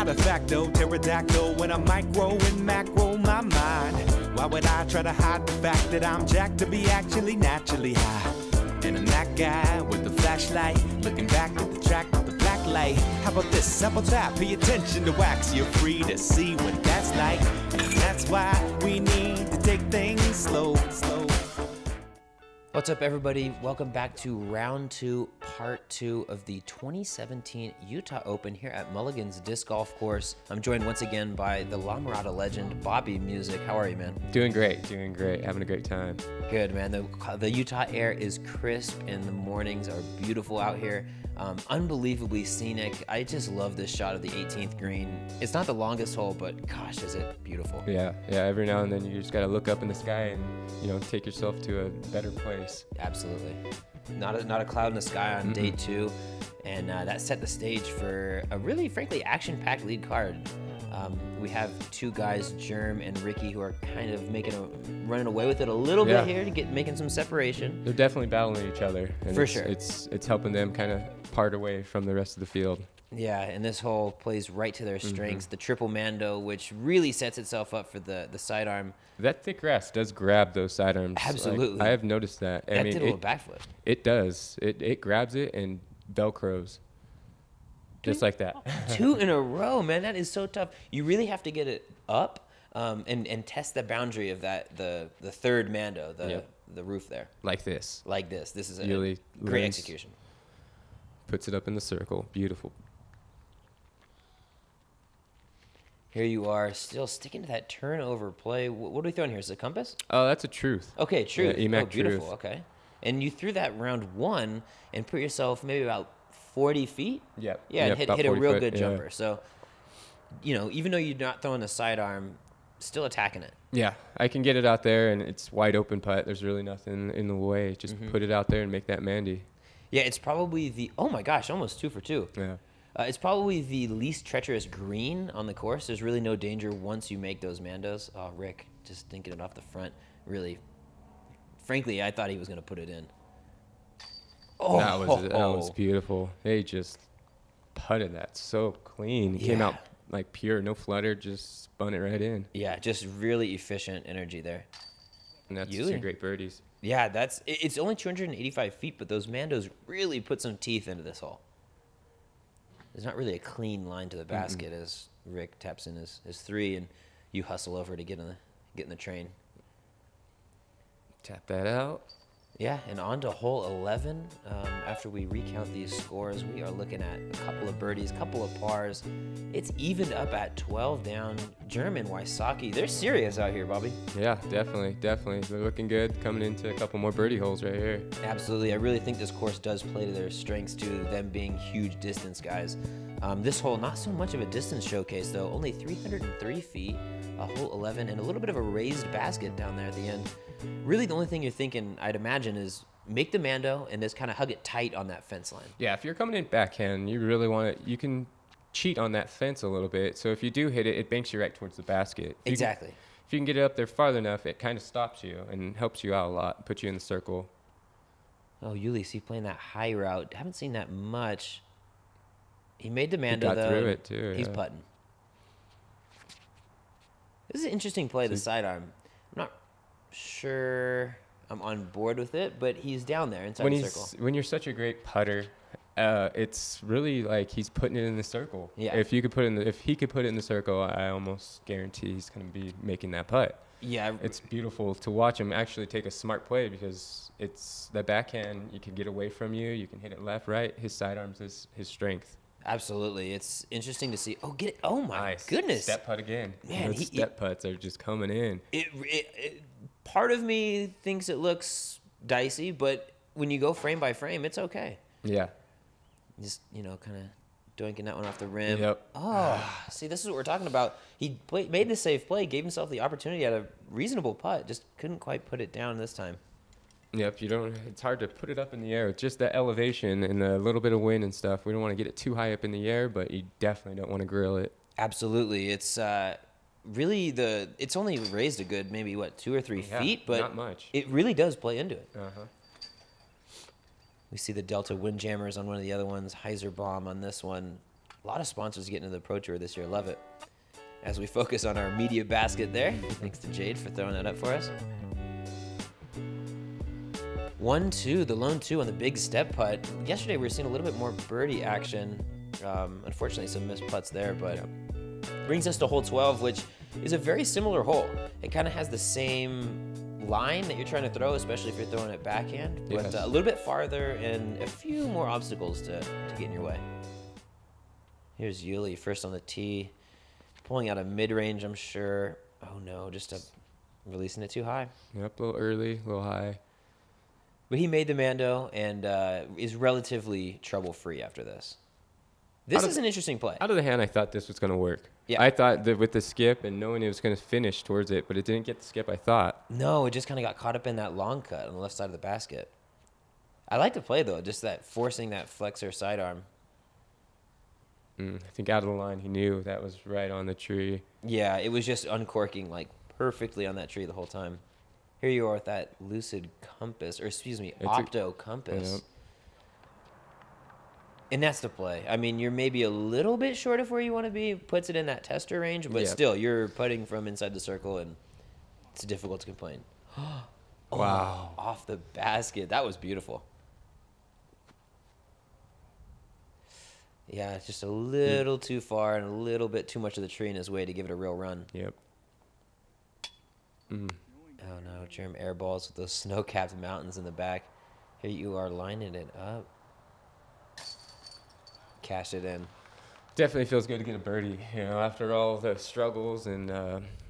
not a facto, pterodactyl when I'm micro and macro my mind. Why would I try to hide the fact that I'm jacked to be actually naturally high? And I'm that guy with the flashlight, looking back at the track with the black light. How about this, how about that? Pay attention to wax, you're free to see what that's like. And that's why we need to take things slow, slow. What's up, everybody? Welcome back to round two, part two of the 2017 Utah Open here at Mulligan's Disc Golf Course. I'm joined once again by the La Mirada legend, Bobby Musick. How are you, man? Doing great, having a great time. Good, man. The Utah air is crisp and the mornings are beautiful out here. Unbelievably scenic. I just love this shot of the 18th green. It's not the longest hole, but gosh, is it beautiful. Yeah, every now and then you just gotta look up in the sky and, you know, take yourself to a better place. Absolutely. Not a cloud in the sky on day two, and that set the stage for a really, frankly, action-packed lead card. We have two guys, Germ and Ricky, who are kind of running away with it a little bit here to making some separation. They're definitely battling each other. And for sure. It's helping them kind of part away from the rest of the field. Yeah, and this hole plays right to their strengths. The triple mando, which really sets itself up for the sidearm. That thick grass does grab those sidearms. Absolutely. I have noticed that. That did a little backflip. It does. It grabs it and Velcros. Just like that. Two in a row, man. That is so tough. You really have to get it up and test the boundary of the third mando, the roof there. Like this. Like this. This is a really great execution. Puts it up in the circle. Beautiful. Here you are, still sticking to that turnover play. What are we throwing here? Is it a compass? Oh, that's a truth. Okay, truth. Yeah, EMAC beautiful. truth. Okay. And you threw that round one and put yourself maybe about 40 feet? Yep. Yeah, and hit a real good jumper. Yeah. So, you know, even though you're not throwing the sidearm, still attacking it. Yeah, I can get it out there, and it's wide open putt. There's really nothing in the way. Just put it out there and make that Mandy. Yeah, it's probably oh my gosh, almost 2 for 2. Yeah. It's probably the least treacherous green on the course. There's really no danger once you make those mandos. Oh, Rick, just thinking it off the front. Really, frankly, I thought he was going to put it in. Oh, that was beautiful. They just putted that so clean. It came out like pure, no flutter, just spun it right in. Yeah, just really efficient energy there. And that's two great birdies. Yeah, it's only 285 feet, but those mandos really put some teeth into this hole. There's not really a clean line to the basket as Rick taps in his three, and you hustle over to get in the train. Tap that out. Yeah, and on to hole 11. After we recount these scores, we are looking at a couple of birdies, a couple of pars. It's evened up at 12 down. German Wysocki, they're serious out here, Bobby. Yeah, definitely. They're looking good, coming into a couple more birdie holes right here. Absolutely. I really think this course does play to their strengths, too, them being huge distance guys. This hole, not so much of a distance showcase, though. Only 303 feet, hole 11, and a little bit of a raised basket down there at the end. Really, the only thing you're thinking, I'd imagine, is make the mando and just kind of hug it tight on that fence line. Yeah, if you're coming in backhand, you really want to, you can cheat on that fence a little bit. So if you do hit it, it banks you right towards the basket. Exactly. If you can get it up there farther enough, it kind of stops you and helps you out a lot, puts you in the circle. Oh, Ulibarri, see, playing that high route. Haven't seen that much. He made the mando, though. He got through it, too. He's putting. This is an interesting play, the sidearm. I'm not sure I'm on board with it, but he's down there inside the circle. When you're such a great putter, it's really like he's putting it in the circle. Yeah. If he could put it in the circle, I almost guarantee he's going to be making that putt. Yeah. It's beautiful to watch him actually take a smart play because it's the backhand. You can get away from you. You can hit it left, right. His sidearms is his strength. Absolutely. It's interesting to see. Oh, get it. Oh, my nice. Goodness. Step putt again. Man, those step putts are just coming in. Part of me thinks it looks dicey, but when you go frame by frame, it's okay. Yeah. Just, kind of doinking that one off the rim. Yep. Oh, see, this is what we're talking about. He made the safe play, gave himself the opportunity at a reasonable putt, just couldn't quite put it down this time. Yep, it's hard to put it up in the air with just that elevation and a little bit of wind and stuff. We don't want to get it too high up in the air, but you definitely don't want to grill it. Absolutely. It's really it's only raised a good maybe 2 or 3 feet, but not much. It really does play into it. Uh-huh. We see the Delta Windjammers on one of the other ones, Heiser Bomb on this one. A lot of sponsors getting into the Pro Tour this year. Love it. As we focus on our media basket there. Thanks to Jade for throwing that up for us. 1-2, the lone 2 on the big step putt. Yesterday we were seeing a little bit more birdie action. Unfortunately, some missed putts there, but brings us to hole 12, which is a very similar hole. It kind of has the same line that you're trying to throw, especially if you're throwing it backhand, but Yes. a little bit farther and a few more obstacles to get in your way. Here's Uli first on the tee, pulling out a mid-range, I'm sure. Oh no, just releasing it too high. Yep, a little early, a little high. But he made the Mando and is relatively trouble-free after this. This is an interesting play. Out of the hand, I thought this was going to work. Yeah. I thought that with the skip and knowing it was going to finish towards it, but it didn't get the skip I thought. No, it just kind of got caught up in that long cut on the left side of the basket. I like to play, though, just that forcing that flexor sidearm. I think out of the line, he knew that was right on the tree. Yeah, it was just uncorking like perfectly on that tree the whole time. Here you are with that lucid compass, or excuse me, opto compass. Yep. And that's the play. I mean, you're maybe a little bit short of where you want to be. Puts it in that tester range, but Yep. still, you're putting from inside the circle, and it's difficult to complain. Wow. Off the basket. That was beautiful. Yeah, it's just a little too far and a little bit too much of the tree in his way to give it a real run. Yep. Oh no, Jerem airballs with those snow-capped mountains in the back. Here you are lining it up. Cash it in. Definitely feels good to get a birdie. You know, after all the struggles and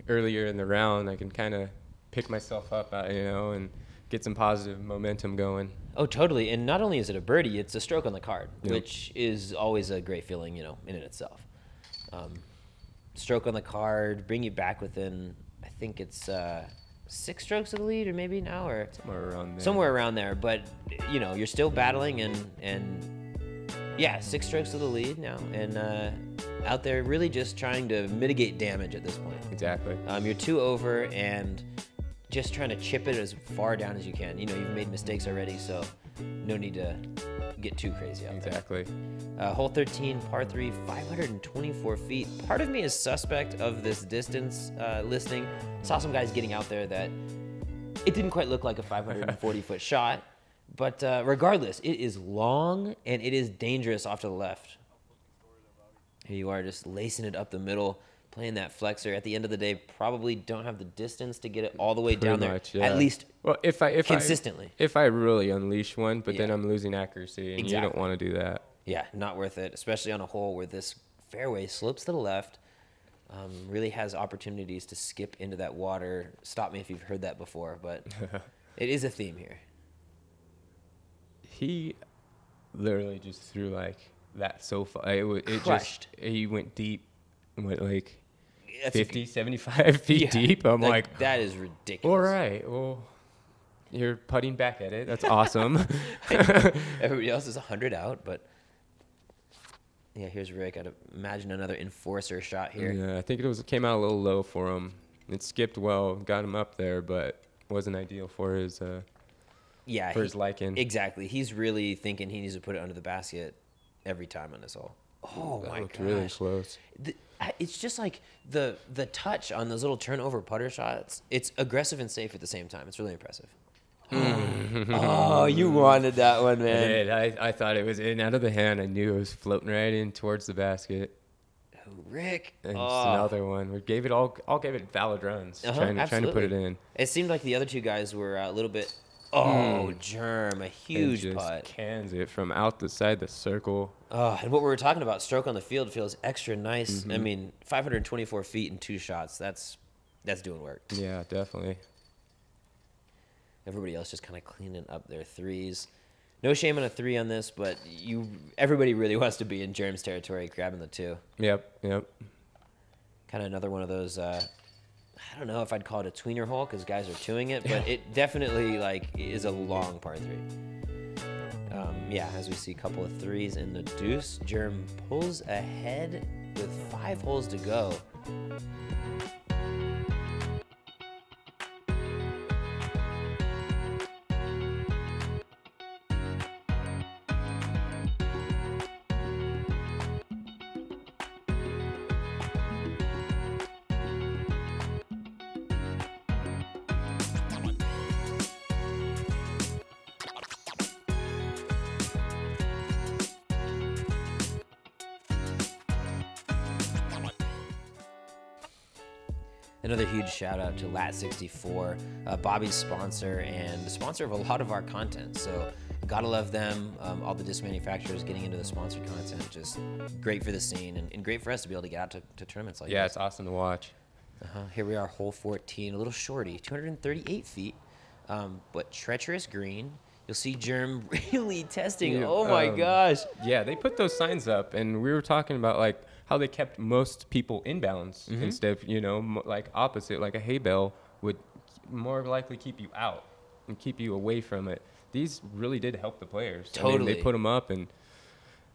earlier in the round, I can kind of pick myself up, and get some positive momentum going. Oh, totally. And not only is it a birdie, it's a stroke on the card, Yep. which is always a great feeling, in and itself. Stroke on the card, bring you back within, I think it's 6 strokes of the lead, or maybe now, or Somewhere around there. But you're still battling, and yeah, 6 strokes of the lead now, and out there really just trying to mitigate damage at this point. Exactly. You're 2 over and just trying to chip it as far down as you can. You've made mistakes already, so no need to get too crazy out Exactly. there. Hole 13, par 3, 524 feet. Part of me is suspect of this distance listing. Saw some guys getting out there that it didn't quite look like a 540-foot shot. But regardless, it is long and it is dangerous off to the left. Here you are just lacing it up the middle, playing that flexor. At the end of the day, probably don't have the distance to get it all the way down there. Pretty much, yeah. At least well, if consistently. If I really unleash one, but then Yeah. I'm losing accuracy, and Exactly. you don't want to do that. Yeah, not worth it, especially on a hole where this fairway slopes to the left. Really has opportunities to skip into that water. Stop me if you've heard that before, but it is a theme here. He literally just threw like that so far. Crushed. He went deep, went like That's 50, 75 feet Yeah, deep. I'm like, that is ridiculous. all right, well, you're putting back at it. That's awesome. Everybody else is 100 out, but yeah, here's Rick. I'd imagine another enforcer shot here. Yeah, I think came out a little low for him. It skipped well, got him up there, but wasn't ideal for his his liking. Exactly. He's really thinking he needs to put it under the basket every time on this hole. Oh That my looked gosh. really close. It's just like the touch on those little turnover putter shots. It's aggressive and safe at the same time. It's really impressive. Oh, you wanted that one, I man. did. I thought it was in out of the hand. I knew it was floating right in towards the basket. Oh, Rick. And just Oh. another one. We gave it all gave it valid runs, trying to put it in. It seemed like the other two guys were a little bit. Oh, Germ, a huge And just putt. cans it from out the side the circle. Oh, and what we were talking about, stroke on the field feels extra nice. I mean, 524 feet and 2 shots. That's doing work. Yeah, definitely. Everybody else just kind of cleaning up their threes. No shame on a 3 on this, but everybody really wants to be in Jerem's territory, grabbing the 2. Yep. Kind of another one of those. I don't know if I'd call it a tweener hole because guys are twoing it, but it definitely is a long par 3. Yeah, as we see a couple of 3s in the deuce, Jerem pulls ahead with 5 holes to go. Another huge shout out to Lat64, Bobby's sponsor and the sponsor of a lot of our content. So gotta love them. All the disc manufacturers getting into the sponsored content, just great for the scene and great for us to be able to get out to tournaments like Yeah, this. it's awesome to watch. Here we are, hole 14, a little shorty, 238 feet, but treacherous green. You'll see Germ really testing. Yeah, Oh my gosh. Yeah, they put those signs up, and we were talking about like how they kept most people in balance instead of, you know, like opposite, like a hay bale would more likely keep you out and keep you away from it. These really did help the players. Totally. I mean, they put them up, and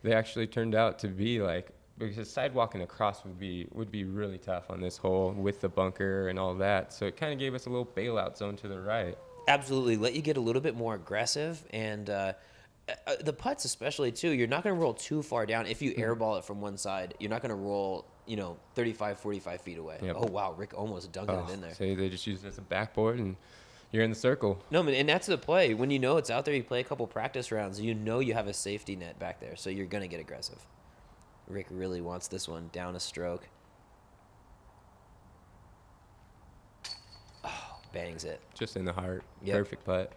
they actually turned out to be like, because sidewalking across would be really tough on this hole with the bunker and all that. So it kind of gave us a little bailout zone to the right. Absolutely. Let you get a little bit more aggressive. And the putts especially, too, you're not going to roll too far down. If you airball it from one side, you're not going to roll, 35, 45 feet away. Yep. Oh, wow. Rick almost dunked it in there. So they just use it as a backboard, and you're in the circle. No, man, and that's the play. When you know it's out there, you play a couple practice rounds, you know you have a safety net back there, so you're going to get aggressive. Rick really wants this one down a stroke. Oh, bangs it. Just in the heart. Yep. Perfect putt.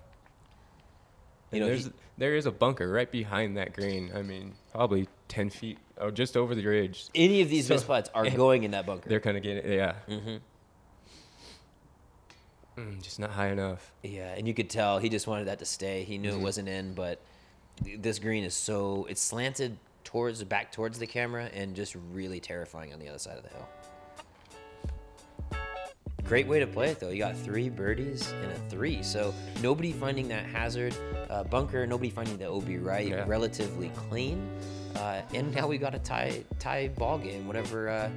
You And know, there is a bunker right behind that green. I mean, probably 10 feet or just over the ridge. any of these missed putts are going in that bunker. They're going to get it. Yeah. Mm-hmm. Just not high enough. Yeah, and you could tell he just wanted that to stay. He knew it wasn't in, but this green is so, it's slanted back towards the camera and just really terrifying on the other side of the hill. Great way to play it, though. You got 3 birdies and a 3, so nobody finding that hazard bunker, nobody finding the OB right, Yeah. relatively clean. And now we got a tie ball game. Whatever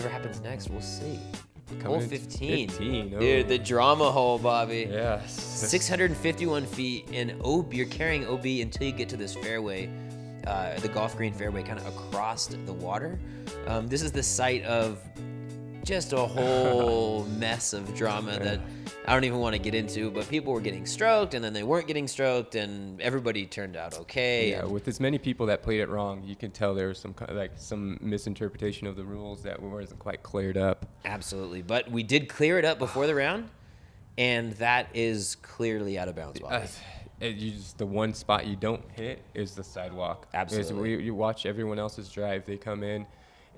happens next, we'll see. Hole Coming in 15. 15, oh. Dude, the drama hole, Bobby. Yes. 651 feet, and you're carrying OB until you get to this fairway, the golf green fairway, kind of across the water. This is the site of just a whole mess of drama that I don't even want to get into, but people were getting stroked, and then they weren't getting stroked, and everybody turned out okay. Yeah, with as many people that played it wrong, you can tell there was some misinterpretation of the rules that wasn't quite cleared up. Absolutely, but we did clear it up before the round, and that is clearly out of bounds, Bobby. The one spot you don't hit is the sidewalk. Absolutely. You watch everyone else's drive. They come in,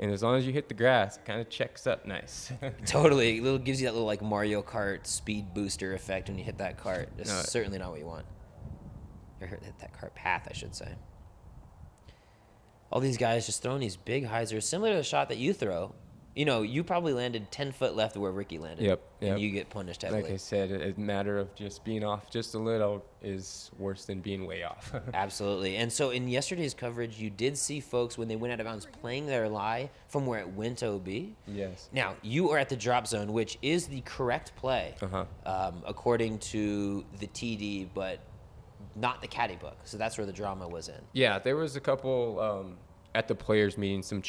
and as long as you hit the grass, it kind of checks up nice. Totally. It gives you that little like Mario Kart speed booster effect when you hit that cart. It's certainly not what you want. Or hit that cart path, I should say. All these guys just throwing these big hyzers, similar to the shot that you throw. You probably landed 10 foot left of where Ricky landed. Yep. And you get punished heavily. Like I said, a matter of just being off just a little is worse than being way off. Absolutely. And so in yesterday's coverage, you did see folks, when they went out of bounds, playing their lie from where it went to OB. Yes. Now, you are at the drop zone, which is the correct play, according to the TD, but not the caddy book. So that's where the drama was in. Yeah, there was a couple at the players meeting, some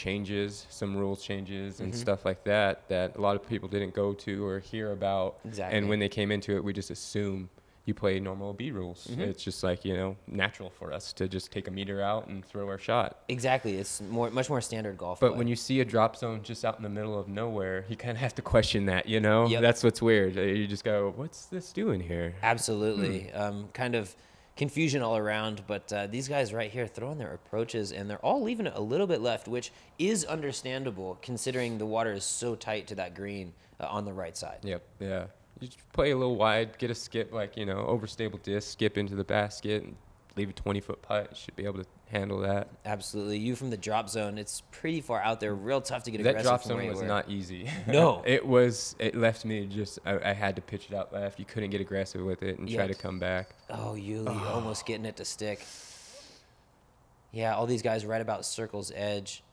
rules changes and stuff like that a lot of people didn't go to or hear about. Exactly. And when they came into it, we just assume you play normal B rules. It's just like, natural for us to just take a meter out and throw our shot. Exactly. It's much more standard golf But play. when you see a drop zone just out in the middle of nowhere, you kind of have to question that, Yep. That's what's weird. You just go, what's this doing here? Absolutely. Kind of confusion all around, but these guys right here throwing their approaches, and they're all leaving it a little bit left, which is understandable considering the water is so tight to that green on the right side. Yep, yeah. You just play a little wide, get a skip, overstable disc, skip into the basket, and leave a 20-foot putt. You should be able to handle that. Absolutely. You from the drop zone, it's pretty far out there, real tough to get That aggressive. drop from zone where you was were. not easy. No. It left me I had to pitch it out left. You couldn't get aggressive with it and try to come back. Oh, Yuli almost getting it to stick. Yeah, all these guys right about circle's edge.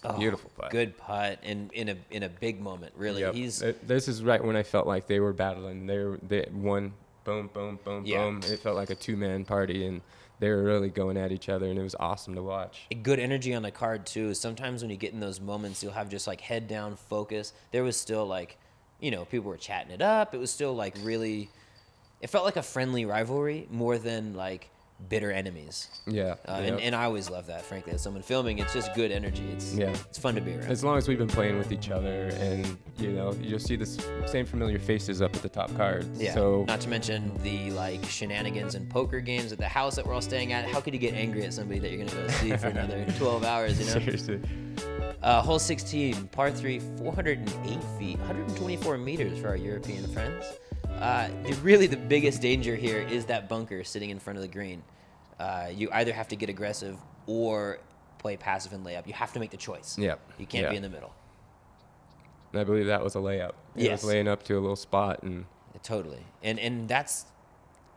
Oh, Beautiful putt. Good putt, and in a big moment, really. Yep. This is right when I felt like they were battling. They one boom, boom, boom, boom. It felt like a 2-man party, and they were really going at each other, and it was awesome to watch. Good energy on the card, too. Sometimes when you get in those moments, you'll have just, head down focus. There was still, people were chatting it up. It was still, really... It felt like a friendly rivalry more than, bitter enemies. Yeah. And I always love that, frankly. As someone filming, it's just good energy. It's fun to be around. As long as we've been playing with each other, and you'll see the same familiar faces up at the top cards. Yeah. So not to mention the shenanigans and poker games at the house that we're all staying at. How could you get angry at somebody that you're gonna go see for another 12 hours? Seriously. Hole 16, par 3, 408 feet, 124 meters for our European friends. Really, the biggest danger here is that bunker sitting in front of the green. You either have to get aggressive or play passive and layup. You have to make the choice. Yep. You can't be in the middle. And I believe that was a layup. It was laying up to a little spot. And totally. And that's,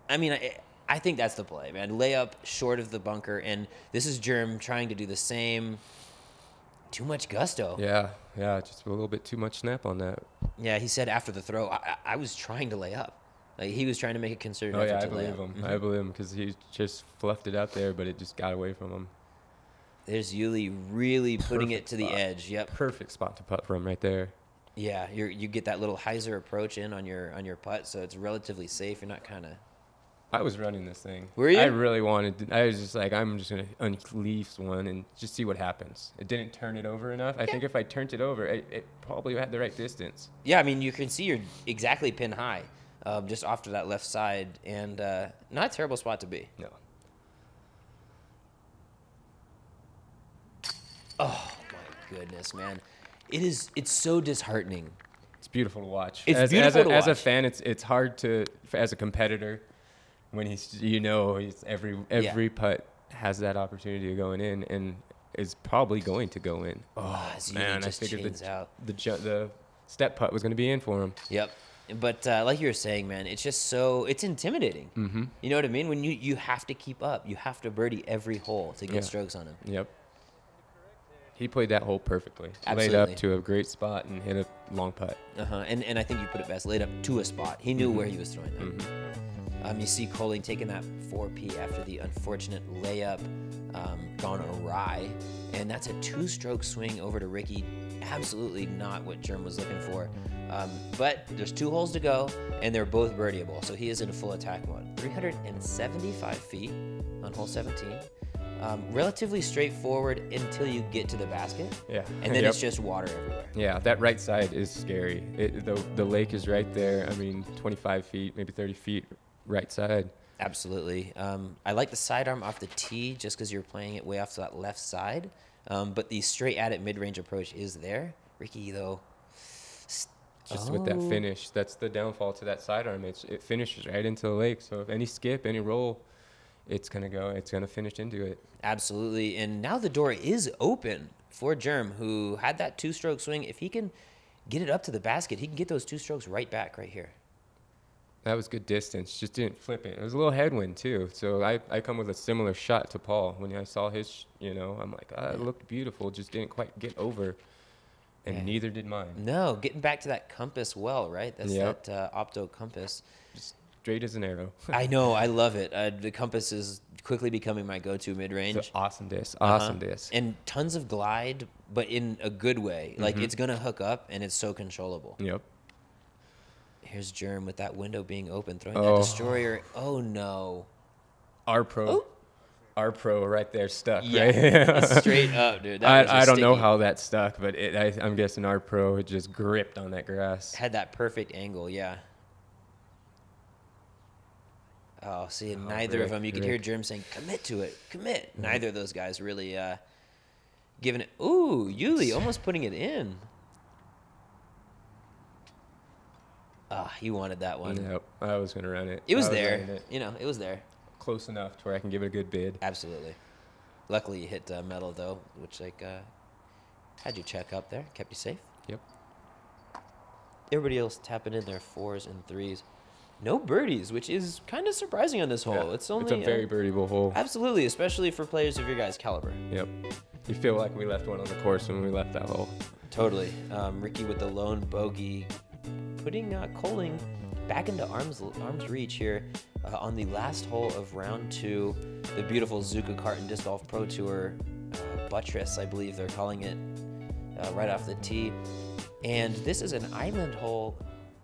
I think that's the play, man. Layup short of the bunker. And this is Germ trying to do the same. Too much gusto. Yeah, just a little bit too much snap on that. Yeah, he said after the throw, I was trying to lay up. Like, he was trying to make a concerted effort to lay up. I believe him because he just fluffed it out there, but it just got away from him. There's Uli really putting it to the edge. Yep. Perfect spot to putt from right there. Yeah, you get that little hyzer approach in on your putt, so it's relatively safe. You're not kind of. I was running this thing. Were you? I really wanted. I was just like, I'm just gonna unleash one and just see what happens. It didn't turn it over enough. I think if I turned it over, it probably had the right distance. Yeah, you can see you're exactly pin high, just off to that left side, and not a terrible spot to be. No. Oh my goodness, man! It's so disheartening. It's beautiful to watch. It's beautiful to watch. As a fan, it's hard to, as a competitor, when he's every putt has that opportunity of going in and is probably going to go in. Oh man, I figured the step putt was going to be in for him. Yep. But like you were saying, man, it's just it's intimidating. Mm-hmm. You know what I mean? When you have to keep up, you have to birdie every hole to get strokes on him. Yep. He played that hole perfectly. Absolutely. Laid up to a great spot and hit a long putt. And I think you put it best. Laid up to a spot. He knew where he was throwing that. Mm-hmm. You see Koling taking that 4P after the unfortunate layup gone awry. And that's a 2-stroke swing over to Ricky. Absolutely not what Germ was looking for. But there's 2 holes to go, and they're both birdieable. So he is in a full attack mode. 375 feet on hole 17. Relatively straightforward until you get to the basket. Yeah. And then it's just water everywhere. Yeah, that right side is scary. The lake is right there. 25 feet, maybe 30 feet right side. Absolutely. I like the sidearm off the tee just because you're playing it way off to that left side. But the straight at it mid-range approach is there. Ricky, though. Just with that finish, that's the downfall to that sidearm. It finishes right into the lake. So if any skip, any roll, it's gonna finish into it. Absolutely. And now the door is open for Germ, who had that 2-stroke swing. If he can get it up to the basket, he can get those 2 strokes right back right here. That was good distance. Just didn't flip it. It was a little headwind too. So I come with a similar shot to Paul. When I saw his, I'm like, it looked beautiful. Just didn't quite get over. And neither did mine. No, getting back to that compass well, right? That's Yep. that opto compass. Just straight as an arrow. I know. I love it. The compass is quickly becoming my go-to mid-range. It's an awesome disc. Awesome disc. And tons of glide, but in a good way. Like, it's going to hook up, and it's so controllable. Yep. Here's Germ with that window being open, throwing that destroyer. Oh, no. Our pro right there stuck, Yeah, right? straight up, dude. I don't know how that stuck, but I'm guessing our pro had just gripped on that grass. Had that perfect angle, yeah. Oh, see, neither of them. You could hear Germ saying, commit to it, commit. Mm-hmm. Neither of those guys really giving it. Ooh, Uli almost putting it in. He wanted that one. Yep, I was going to run it. It was there. It was there. Close enough to where I can give it a good bid. Absolutely. Luckily, you hit metal, though, which, had you check up there. Kept you safe. Yep. Everybody else tapping in their 4s and 3s. No birdies, which is kind of surprising on this hole. Yeah, it's a very birdieable hole. Absolutely, especially for players of your guys' caliber. Yep. You feel like we left one on the course when we left that hole. Totally. Ricky with the lone bogey, putting Koling back into arm's reach here on the last hole of round 2, the beautiful Zuka Kart and Disc Golf Pro Tour buttress, I believe they're calling it, right off the tee. And this is an island hole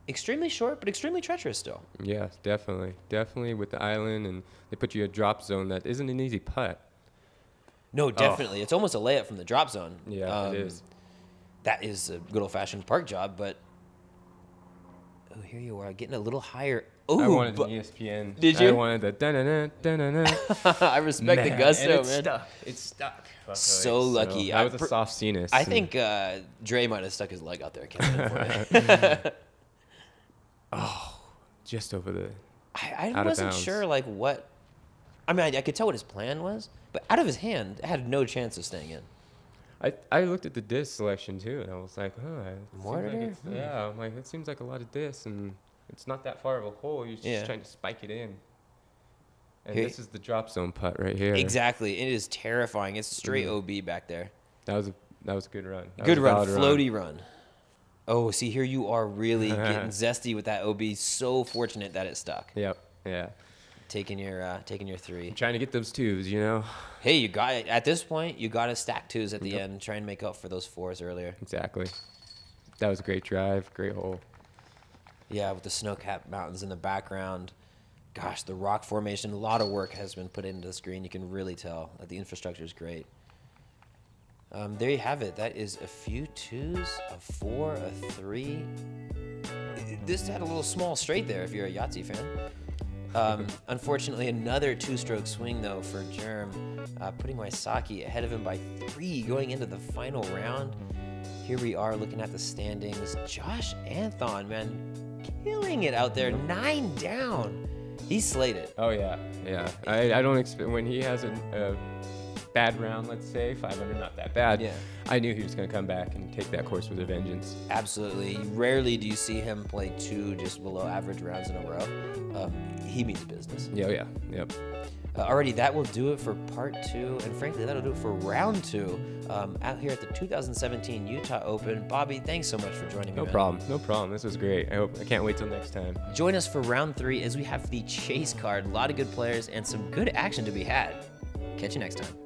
extremely short, but extremely treacherous still. Yeah, definitely with the island, and they put you a drop zone that isn't an easy putt. No, definitely. It's almost a layup from the drop zone. Yeah, it is. That is a good old-fashioned park job, but oh, here you are getting a little higher. Oh, I wanted an ESPN. Did you? I wanted the da-na-na. I respect the gusto, and man. It's stuck. Luckily. So lucky. That was a soft C-ness. I think Dre might have stuck his leg out there. For oh, just over the. I out of wasn't bounds. sure like what. I mean, I could tell what his plan was, but out of his hand, it had no chance of staying in. I looked at the disc selection too, and I was like, Mortar? Yeah, I'm like, it seems like a lot of disc, and it's not that far of a hole. You're just trying to spike it in. And this is the drop zone putt right here. Exactly. It is terrifying. It's straight OB back there. That was a good run. Good run, floaty run. Oh, see, here you are really getting zesty with that OB. So fortunate that it stuck. Yep. Yeah. Taking your three. I'm trying to get those twos, you know. Hey, you got it. At this point, you got to stack twos at the end. Try and make up for those fours earlier. Exactly. That was a great drive, great hole. Yeah, with the snow-capped mountains in the background. Gosh, the rock formation, a lot of work has been put into this green. You can really tell that the infrastructure is great. There you have it. That is a few twos, a four, a three. This had a little small straight there if you're a Yahtzee fan. Unfortunately, another two-stroke swing, though, for Germ, putting Wysocki ahead of him by 3 going into the final round. Here we are looking at the standings. Josh Anthon, man, killing it out there. 9 down. He slayed it. Oh, yeah. Yeah. I don't expect when he has a bad round, let's say, 500, not that bad. Yeah. I knew he was going to come back and take that course with a vengeance. Absolutely. Rarely do you see him play 2 just below average rounds in a row. He means business. Yeah, yeah. Yep. Alrighty, that will do it for part 2, and frankly, that'll do it for round 2 out here at the 2017 Utah Open. Bobby, thanks so much for joining me. No problem. This was great. I can't wait till next time. Join us for round 3 as we have the chase card. A lot of good players and some good action to be had. Catch you next time.